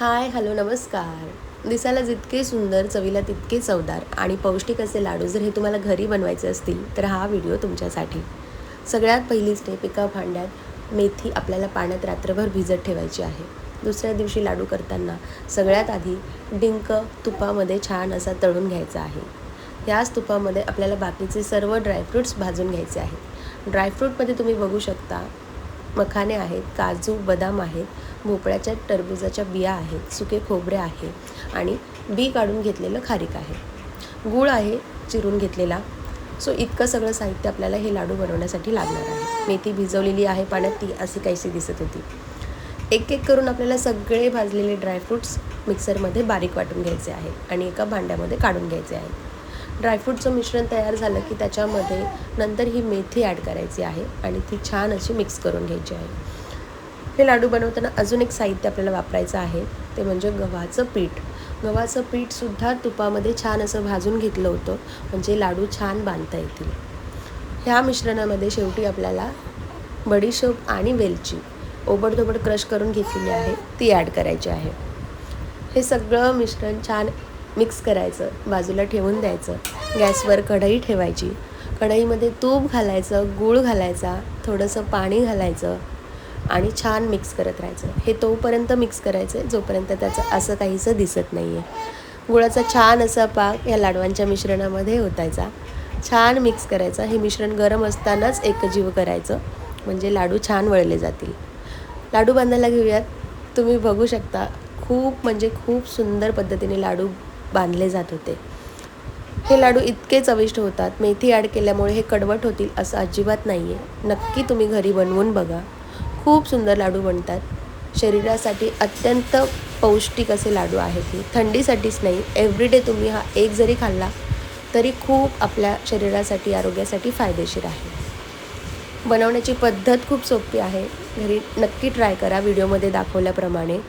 हाय, hello, नमस्कार. दिसायला जितके सुंदर, चवीला तितके चवदार आणि पौष्टिक असे लाडू जर हे तुम्हाला घरी बनवायचे असतील तर हा व्हिडिओ तुमच्यासाठी. सगळ्यात पहिली स्टेप, एका भांड्यात मेथी आपल्याला पाण्यात रात्रभर भिजत ठेवायची आहे. दुसऱ्या दिवशी लाडू करताना सगळ्यात आधी डिंक तुपामध्ये छान असा तळून घ्यायचा आहे. याच तुपामध्ये आपल्याला बाकीचे सर्व ड्रायफ्रूट्स भाजून घ्यायचे आहेत. ड्रायफ्रूटमध्ये तुम्ही बघू शकता मखाने आहेत, काजू, बदाम आहेत, भोपळ्याच्या, टरबूजाच्या बिया आहेत, सुके खोबरे आहे आणि बी काढून घेतलेलं खारीक आहे. गूळ आहे चिरून घेतलेला. सो इतकं सगळं साहित्य आपल्याला हे लाडू बनवण्यासाठी लागणार आहे. मेथी भिजवलेली आहे पाण्यात, ती अशी काहीशी दिसत होती. एक एक करून आपल्याला सगळे भाजलेले ड्रायफ्रूट्स मिक्सरमध्ये बारीक वाटून घ्यायचे आहेत आणि एका भांड्यामध्ये काढून घ्यायचे आहेत. ड्रायफ्रूटचं मिश्रण तयार झालं की त्याच्यामध्ये नंतर ही मेथी ॲड करायची आहे आणि ती छान अशी मिक्स करून घ्यायची आहे. हे लाडू बनवताना अजून एक साहित्य आपल्याला वापरायचं आहे, ते म्हणजे गव्हाचं पीठ. गव्हाचं पीठसुद्धा तुपामध्ये छान असं भाजून घेतलं होतं, म्हणजे लाडू छान बांधता येतील. ह्या मिश्रणामध्ये शेवटी आपल्याला बडीशोप आणि वेलची ओबडधोबड क्रश करून घेतलेली आहे, ती ॲड करायची आहे. हे सगळं मिश्रण छान मिक्स करायचं, बाजूला ठेवून द्यायचं. गॅसवर कढई ठेवायची. कढईमध्ये तूप घालायचं, गूळ घालायचा, थोडंसं पाणी घालायचं आणि छान मिक्स करत राहायचं. हे तोपर्यंत मिक्स करायचं आहे जोपर्यंत त्याचं असं काहीसं दिसत नाही आहे. गुळाचा छान असा पाक या लाडवांच्या मिश्रणामध्ये ओतायचा. छान मिक्स करायचा. हे मिश्रण गरम असतानाच एकजीव करायचं, म्हणजे लाडू छान वळले जातील. लाडू बांधायला घेऊयात. तुम्ही बघू शकता खूप म्हणजे खूप सुंदर पद्धतीने लाडू बांधले जात होते. हे लाडू इतके चविष्ट होतात. मेथी ॲड केल्यामुळे हे कडवट होतील असं अजिबात नाही आहे. नक्की तुम्ही घरी बनवून बघा. खूप सुंदर लाडू बनतात. शरीरासाठी अत्यंत पौष्टिक असे लाडू आहेत हे. थंडीसाठीच नाही, एव्हरीडे तुम्ही हा एक जरी खाल्ला तरी खूप आपल्या शरीरासाठी, आरोग्यासाठी फायदेशीर आहे. बनवण्याची पद्धत खूप सोपी आहे. घरी नक्की ट्राय करा व्हिडिओमध्ये दाखवल्याप्रमाणे.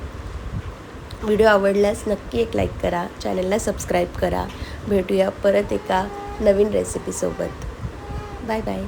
व्हिडिओ आवडल्यास नक्की एक लाईक करा, चॅनलला सबस्क्राईब करा. भेटूया परत एका नवीन रेसिपीसोबत. Bye bye.